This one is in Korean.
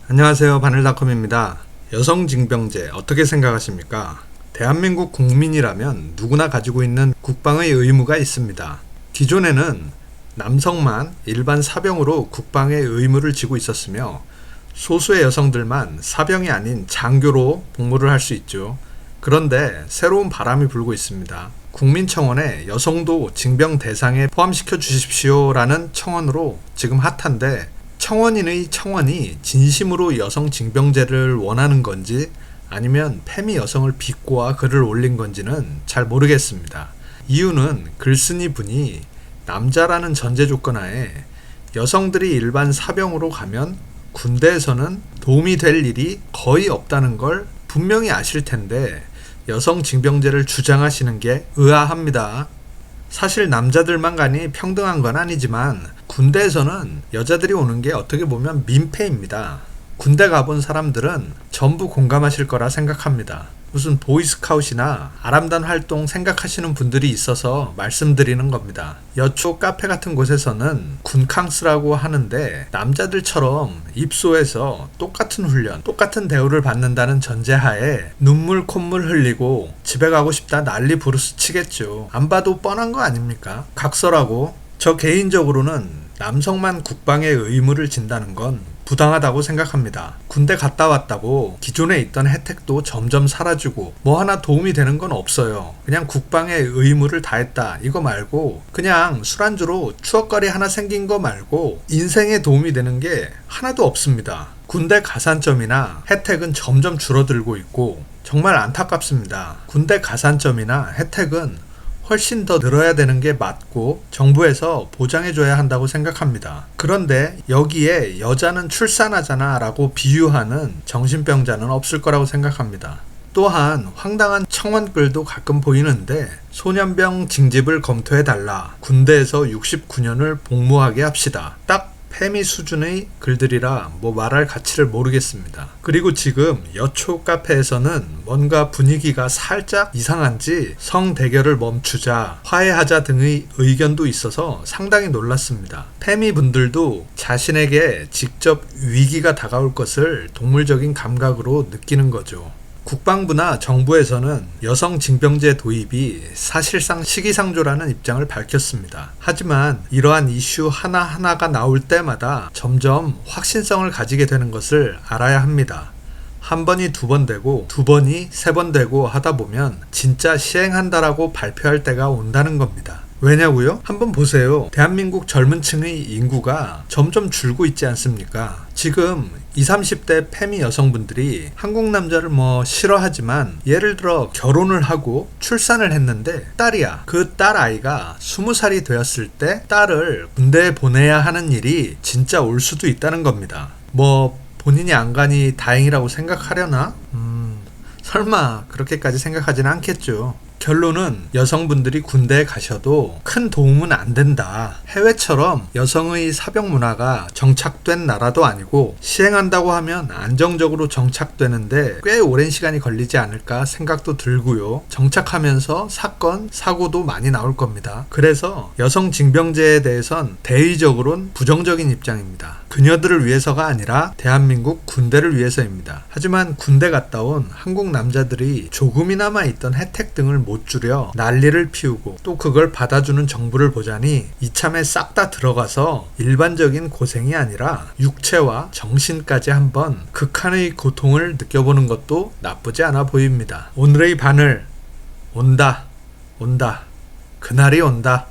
안녕하세요. 바늘닷컴입니다. 여성징병제 어떻게 생각하십니까? 대한민국 국민이라면 누구나 가지고 있는 국방의 의무가 있습니다. 기존에는 남성만 일반 사병으로 국방의 의무를 지고 있었으며 소수의 여성들만 사병이 아닌 장교로 복무를 할 수 있죠. 그런데 새로운 바람이 불고 있습니다. 국민청원에 여성도 징병 대상에 포함시켜 주십시오라는 청원으로 지금 핫한데, 청원인의 청원이 진심으로 여성 징병제를 원하는 건지 아니면 페미 여성을 비꼬아 글을 올린 건지는 잘 모르겠습니다. 이유는 글쓴이 분이 남자라는 전제 조건 하에 여성들이 일반 사병으로 가면 군대에서는 도움이 될 일이 거의 없다는 걸 분명히 아실 텐데 여성 징병제를 주장하시는 게 의아합니다. 사실 남자들만 가니 평등한 건 아니지만 군대에서는 여자들이 오는 게 어떻게 보면 민폐입니다. 군대 가본 사람들은 전부 공감하실 거라 생각합니다. 무슨 보이스카웃이나 아람단 활동 생각하시는 분들이 있어서 말씀드리는 겁니다. 여초 카페 같은 곳에서는 군캉스라고 하는데 남자들처럼 입소해서 똑같은 훈련, 똑같은 대우를 받는다는 전제하에 눈물 콧물 흘리고 집에 가고 싶다 난리 부르스 치겠죠. 안 봐도 뻔한 거 아닙니까? 각설하고. 저 개인적으로는 남성만 국방의 의무를 진다는 건 부당하다고 생각합니다. 군대 갔다 왔다고 기존에 있던 혜택도 점점 사라지고 뭐 하나 도움이 되는 건 없어요. 그냥 국방의 의무를 다했다 이거 말고 그냥 술안주로 추억거리 하나 생긴 거 말고 인생에 도움이 되는 게 하나도 없습니다. 군대 가산점이나 혜택은 점점 줄어들고 있고 정말 안타깝습니다. 군대 가산점이나 혜택은 훨씬 더 늘어야 되는 게 맞고 정부에서 보장해줘야 한다고 생각합니다. 그런데 여기에 여자는 출산하잖아 라고 비유하는 정신병자는 없을 거라고 생각합니다. 또한 황당한 청원글도 가끔 보이는데 소년병 징집을 검토해달라, 군대에서 69년을 복무하게 합시다, 딱 페미 수준의 글들이라 뭐 말할 가치를 모르겠습니다. 그리고 지금 여초 카페에서는 뭔가 분위기가 살짝 이상한지 성대결을 멈추자, 화해하자 등의 의견도 있어서 상당히 놀랐습니다. 페미 분들도 자신에게 직접 위기가 다가올 것을 동물적인 감각으로 느끼는 거죠. 국방부나 정부에서는 여성 징병제 도입이 사실상 시기상조라는 입장을 밝혔습니다. 하지만 이러한 이슈 하나하나가 나올 때마다 점점 확신성을 가지게 되는 것을 알아야 합니다. 한 번이 두 번 되고 두 번이 세 번 되고 하다 보면 진짜 시행한다라고 발표할 때가 온다는 겁니다. 왜냐고요? 한번 보세요. 대한민국 젊은 층의 인구가 점점 줄고 있지 않습니까? 지금 20, 30대 페미 여성분들이 한국 남자를 뭐 싫어하지만 예를 들어 결혼을 하고 출산을 했는데 딸이야. 그 딸 아이가 20살이 되었을 때 딸을 군대에 보내야 하는 일이 진짜 올 수도 있다는 겁니다. 뭐 본인이 안 가니 다행이라고 생각하려나? 설마 그렇게까지 생각하지는 않겠죠. 결론은 여성분들이 군대에 가셔도 큰 도움은 안 된다. 해외처럼 여성의 사병 문화가 정착된 나라도 아니고 시행한다고 하면 안정적으로 정착되는데 꽤 오랜 시간이 걸리지 않을까 생각도 들고요. 정착하면서 사건, 사고도 많이 나올 겁니다. 그래서 여성 징병제에 대해선 대의적으로는 부정적인 입장입니다. 그녀들을 위해서가 아니라 대한민국 군대를 위해서입니다. 하지만 군대 갔다 온 한국 남자들이 조금이나마 있던 혜택 등을 못 줄여 난리를 피우고 또 그걸 받아주는 정부를 보자니 이참에 싹 다 들어가서 일반적인 고생이 아니라 육체와 정신까지 한번 극한의 고통을 느껴보는 것도 나쁘지 않아 보입니다. 오늘의 바늘, 온다. 그날이 온다.